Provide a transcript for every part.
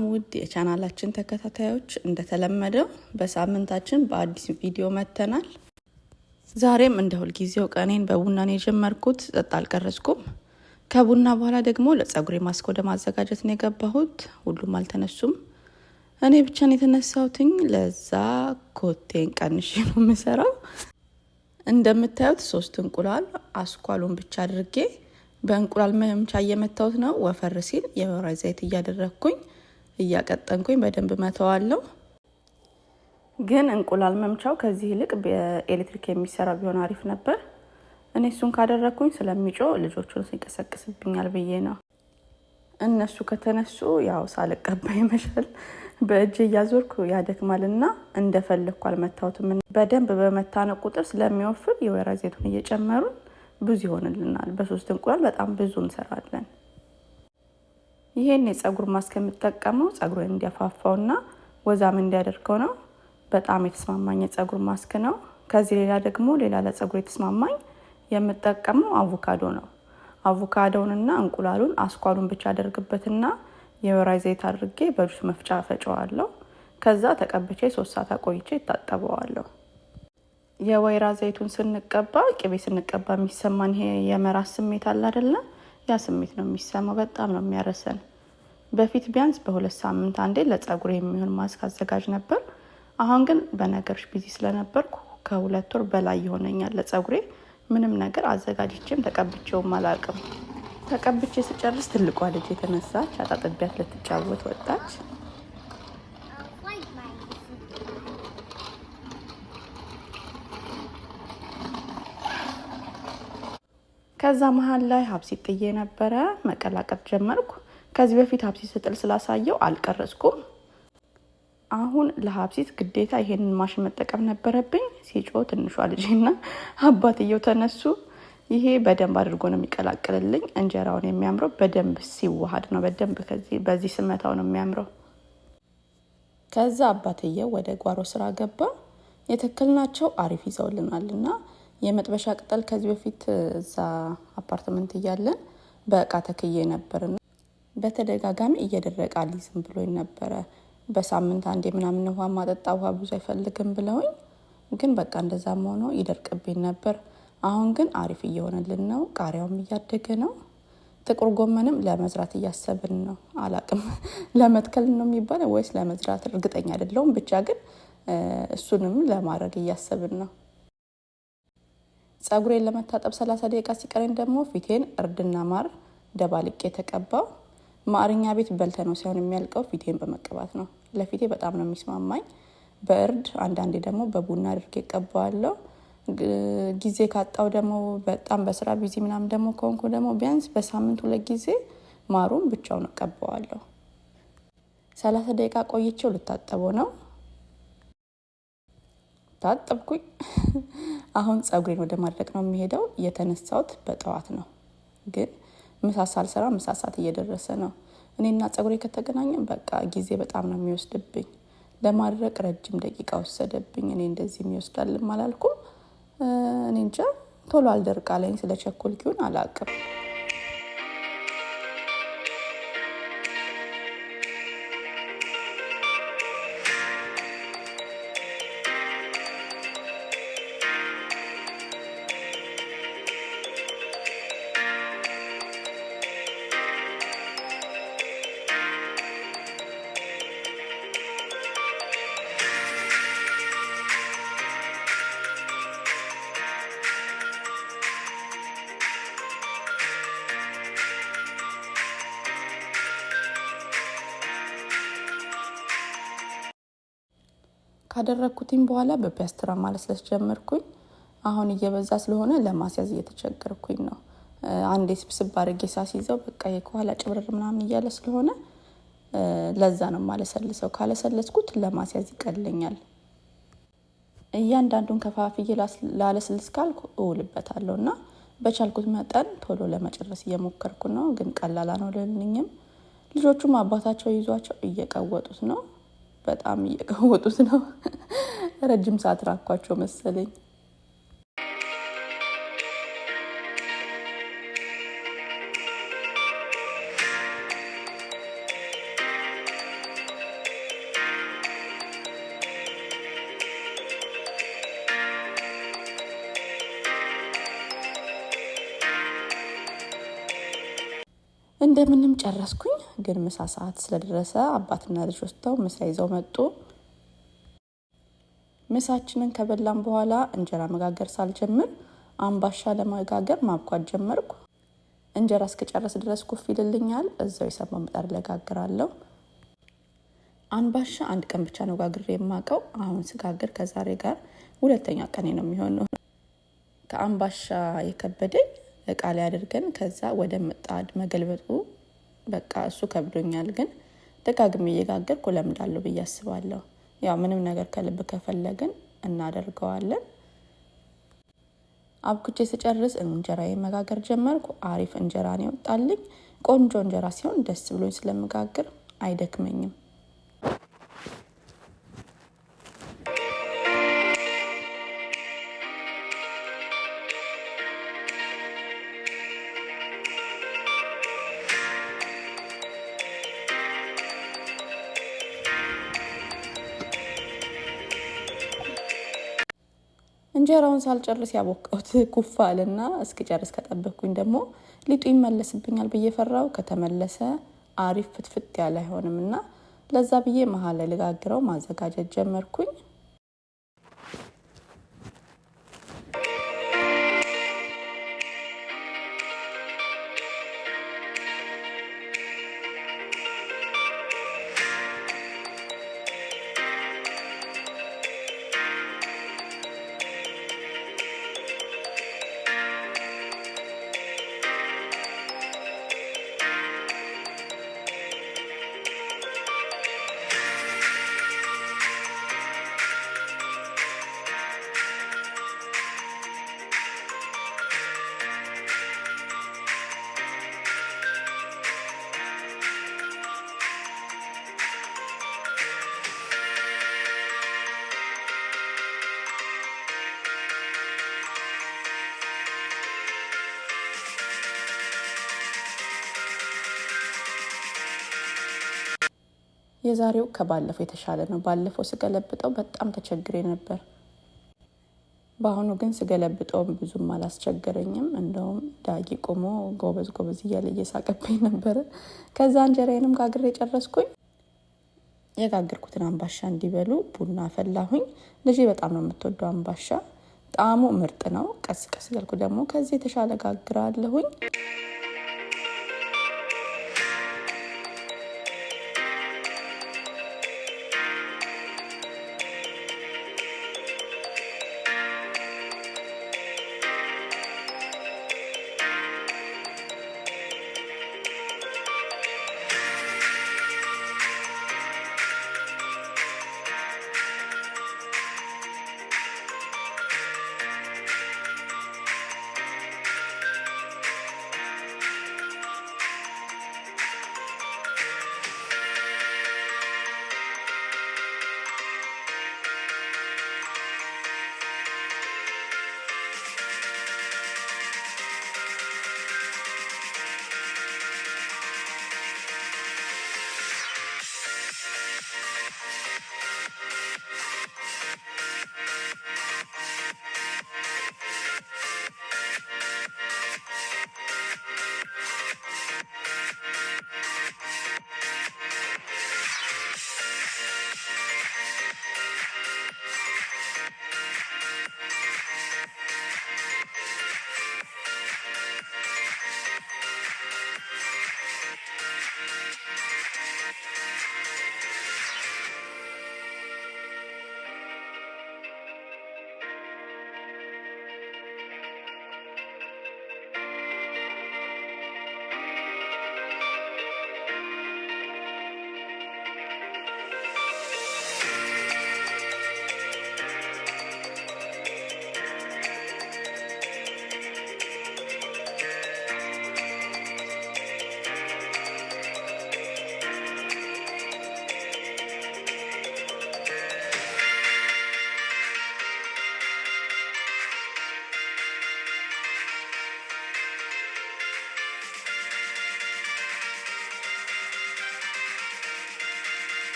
ሰላም ውድ የቻናላችን ተከታታዮች እንደተለመደው በሳምንታችን በአዲስ ቪዲዮ መተናል። ዛሬም እንደ ሁል ጊዜው ቀኔን በቡና ነው የጀመርኩት። ጠጣ አልቀረጽኩም። ከቡና በኋላ ደግሞ ለጸጉሬ ማስክ ወደ ማዘጋጀት ነው የገባሁት። ሁሉም አልተነሱም። እኔ ብቻ ነው የተነሳሁትኝ። ለዛ ኮቴን ቀንሼ ነው የምሰራው። እንደምታዩት 3 እንቁላል አስኳሉን ብቻ አድርጌ በእንቁላል መምቻ እየመታሁት ነው። ወፈር ሲል የወይራ ዘይት እያደረኩኝ እያቀጠንኩኝ በደንብ መተዋለሁ። ግን እንቁላል መምቻው ከዚህ ይልቅ በኤሌክትሪክ የሚሰራ ቢሆን አሪፍ ነበር። እኔ እሱን ካደረኩኝ ስለሚጮህ ልጆቹን ሲቀሰቅስብኛል ብዬ ነው። እነሱ ከተነሱ ያው ሳልቀባ ይመሻል። በእጅ እያዞርኩ ያደክማልና እንደፈለኩ አልመታሁትም። በደንብ በመታነ ቁጥር ስለሚወፍር የወይራ ዘይቱን እየጨመሩን ብዙ ይሆንልናል። በ3 እንቁላል በጣም ብዙ እንሰራለን። ይሄን የጸጉር ማስክ የምጠቀመው ጸጉሬን እንዲያፋፋውና ወዛም እንዲያደርገው ነው። በጣም የተስማማኝ የጸጉር ማስክ ነው። ከዚህ ሌላ ለጸጉር የተስማማኝ የምጠቀመው አቮካዶ ነው። አቮካዶውንና እንቁላሉን አስኳሉን ብቻ አደርግበትና የወይራ ዘይት አድርጌ በጁስ መፍጫ ፈጨዋለሁ። ከዛ ተቀብቼ 3 ሰዓት አቆይቼ እታጠበዋለሁ። የወይራ ዘይቱን ስንቀባ ቅቤ ስንቀባ የሚሰማን ይሄ የመራስ ስሜት አለ አይደለ? ያ ስሜት ነው የሚሰማው። በጣም ነው የሚያረሰን። በፊት ቢያንስ በ2 ሳምንት አንዴ ለጸጉሬ የሚሆን ማስክ አዘጋጅ ነበር። አሁን ግን በነገሮች ቢዚ ስለነበርኩ ከ2 ወር በላይ ይሆነኛል ለጸጉሬ ምንም ነገር አዘጋጅቼም ተቀብቼውም አላውቅም። ተቀብቼ ስጨርስ ትልቋ ልጅ የተነሳች አጣጥቢያት ልትጫወት ወጣች። ከዛ መሃል ላይ ሀብሲት ጥዬ ነበረ መቀላቀጥ ጀመርኩ። ከዚህ በፊት ሀብሲት ስጥል ስላሳየው አልቀረጽኩም። አሁን ለሀብሲት ግዴታ ይሄንን ማሽን መጠቀም ነበረብኝ። ሲጮ ትንሿ ልጅና አባትየው ተነሱ። ይሄ በደንብ አድርጎ ነው የሚቀላቅልልኝ። እንጀራውን የሚያምረው በደንብ ሲዋሃድ ነው። በደንብ በዚህ ስመታው ነው የሚያምረው። ከዛ አባትየው ወደ ጓሮ ስራ ገባ። የተከልናቸው አሪፍ ይዘውልናልና የመጥበሻ ቅጠል ከዚህ በፊት እዛ አፓርትመንት እያለን በእቃ ተክዬ ነበርና በተደጋጋሚ እየደረቀ አልይዝም ብሎኝ ነበረ። በሳምንት አንዴ ምናምን ውሃ ማጠጣ ውሃ ብዙ አይፈልግም ብለውኝ፣ ግን በቃ እንደዛም ሆኖ ይደርቅብኝ ነበር። አሁን ግን አሪፍ እየሆነልን ነው። ቃሪያውም እያደገ ነው። ጥቁር ጎመንም ለመዝራት እያሰብን ነው። አላቅም ለመትከል ነው የሚባለው ወይስ ለመዝራት እርግጠኛ አይደለሁም። ብቻ ግን እሱንም ለማድረግ እያሰብን ነው። ጸጉሬን ለመታጠብ 30 ደቂቃ ሲቀረኝ ደግሞ ፊቴን እርድና ማር ደባልቄ ተቀባው። ማርኛ ቤት በልተነው ሳይሆን የሚያልቀው ፊቴን በመቀባት ነው። ለፊቴ በጣም ነው የሚስማማኝ። በእርድ አንዳንዴ ደግሞ በቡና አድርጌ እቀባዋለሁ። ጊዜ ካጣው ደግሞ በጣም በስራ ቢዚ ምናምን ደግሞ ከሆንኩ ደግሞ ቢያንስ በሳምንት 2 ጊዜ ማሩን ብቻውን እቀባዋለሁ። 30 ደቂቃ ቆይቼው ልታጠበው ነው። ታጠብኩኝ። አሁን ጸጉሬን ወደ ማድረቅ ነው የሚሄደው። የተነሳሁት በጠዋት ነው፣ ግን ምሳ ሳልሰራ ምሳ ሰዓት እየደረሰ ነው። እኔና ጸጉሬ ከተገናኘን በቃ ጊዜ በጣም ነው የሚወስድብኝ። ለማድረቅ ረጅም ደቂቃ ወሰደብኝ። እኔ እንደዚህ የሚወስዳልም አላልኩም። እኔ እንጃ ቶሎ አልደርቅ አለኝ። ስለቸኮልኩ ይሁን አላውቅም። ካደረኩትኝ በኋላ በፒያስትራ ማለስለስ ጀመርኩኝ። አሁን እየበዛ ስለሆነ ለማስያዝ እየተቸገርኩኝ ነው። አንዴ ስብስብ አድርጌ ሳስይዘው በቃ የከኋላ ጭብርር ምናምን እያለ ስለሆነ ለዛ ነው ማለሰልሰው። ካለሰለስኩት ለማስያዝ ይቀለኛል። እያንዳንዱን ከፋፍዬ ላለስልስ ካልኩ እውልበታለሁና በቻልኩት መጠን ቶሎ ለመጨረስ እየሞከርኩ ነው። ግን ቀላል ነው ለልኝም። ልጆቹም አባታቸው ይዟቸው እየቀወጡት ነው። በጣም እየቀወጡት ነው። ረጅም ሰዓት ራኳቸው መሰለኝ። እንደምንም ጨረስኩኝ። ግን ምሳ ሰዓት ስለደረሰ አባትና ልጅ ወስደው ምሳ ይዘው መጡ። ምሳችንን ከበላን በኋላ እንጀራ መጋገር ሳልጀምር አምባሻ ለመጋገር ማብኳት ጀመርኩ። እንጀራ እስከጨረስ ድረስ ኩፍ ይልልኛል። እዛው የሰማው ምጣድ ለጋግራለሁ። አምባሻ አንድ ቀን ብቻ ነው ጋግሬ የማውቀው። አሁን ስጋግር ከዛሬ ጋር ሁለተኛ ቀኔ ነው የሚሆነው። ከአምባሻ የከበደኝ እቃ ላይ አድርገን ከዛ ወደ ምጣድ መገልበጡ በቃ እሱ ከብዶኛል። ግን ደጋግሜ እየጋገርኩ ለምዳለሁ ብዬ አስባለሁ። ያው ምንም ነገር ከልብ ከፈለግን እናደርገዋለን። አብኩቼ ስጨርስ እንጀራዬን መጋገር ጀመርኩ። አሪፍ እንጀራ ነው የወጣልኝ። ቆንጆ እንጀራ ሲሆን ደስ ብሎኝ ስለምጋግር አይደክመኝም። እንጀራውን ሳልጨርስ ያቦካሁት ኩፍ አለና እስኪጨርስ ከጠበቅኩኝ ደግሞ ሊጡ ይመለስብኛል ብዬ ፈራው። ከተመለሰ አሪፍ ፍትፍት ያለ አይሆንምና ለዛ ብዬ መሀል ላይ ልጋግረው ማዘጋጀት ጀመርኩኝ። የዛሬው ከባለፈው የተሻለ ነው። ባለፈው ስገለብጠው በጣም ተቸግሬ ነበር። በአሁኑ ግን ስገለብጠው ብዙም አላስቸገረኝም። እንደውም ዳጊ ቆሞ ጎበዝ እያለ እየሳቀብኝ ነበር። ከዛ እንጀራዬንም ጋግሬ ጨረስኩኝ። የጋግርኩትን አምባሻ እንዲበሉ ቡና ፈላሁኝ። ልጄ በጣም ነው የምትወደው አምባሻ። ጣዕሙ ምርጥ ነው። ቀስ ቀስ እያልኩ ደግሞ ከዚህ የተሻለ ጋግራለሁኝ።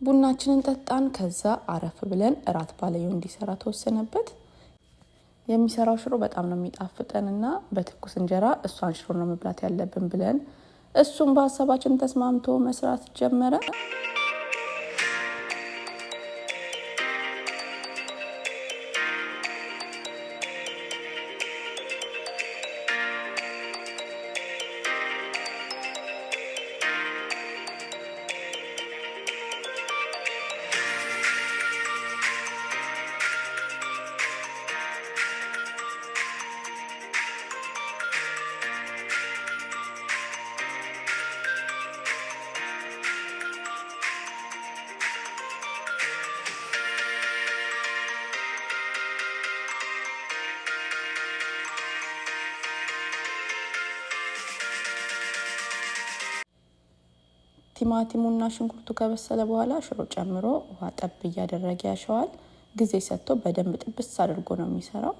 ቡናችንን ጠጣን። ከዛ አረፍ ብለን እራት ባለየው እንዲሰራ ተወሰነበት። የሚሰራው ሽሮ በጣም ነው የሚጣፍጠንና በትኩስ እንጀራ እሷን ሽሮ ነው መብላት ያለብን ብለን እሱም በሀሳባችን ተስማምቶ መስራት ጀመረ። ቲማቲሙና ሽንኩርቱ ከበሰለ በኋላ ሽሮ ጨምሮ ውሃ ጠብ እያደረገ ያሸዋል። ጊዜ ሰጥቶ በደንብ ጥብስ አድርጎ ነው የሚሰራው።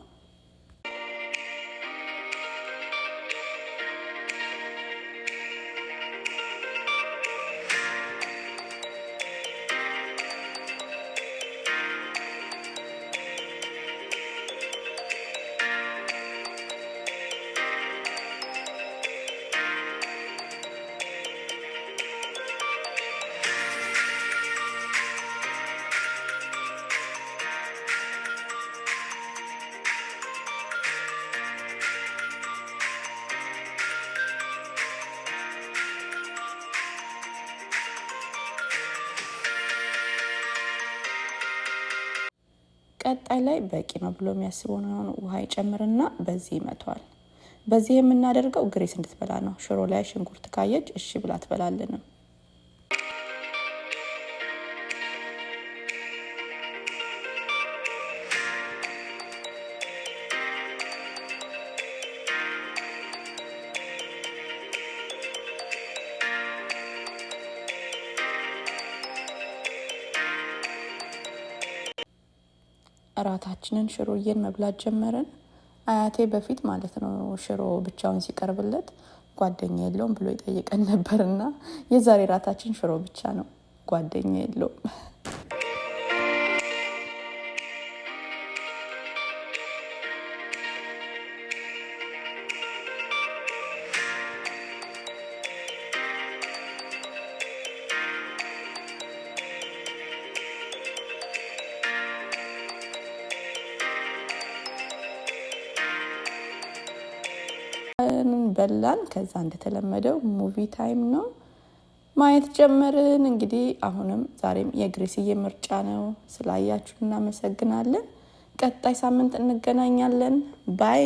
ቀጣይ ላይ በቂ ነው ብሎ የሚያስበውን ውሃ ይጨምርና በዚህ ይመቷል። በዚህ የምናደርገው ግሬስ እንድትበላ ነው። ሽሮ ላይ ሽንኩርት ካየች እሺ ብላ ትበላልንም። እራታችንን ሽሮዬን መብላት ጀመረን። አያቴ በፊት ማለት ነው ሽሮ ብቻውን ሲቀርብለት ጓደኛ የለውም ብሎ ይጠይቀን ነበርና የዛሬ እራታችን ሽሮ ብቻ ነው፣ ጓደኛ የለውም። በላን። ከዛ እንደተለመደው ሙቪ ታይም ነው ማየት ጀመርን። እንግዲህ አሁንም ዛሬም የግሬስዬ ምርጫ ነው። ስላያችሁ እናመሰግናለን። ቀጣይ ሳምንት እንገናኛለን። ባይ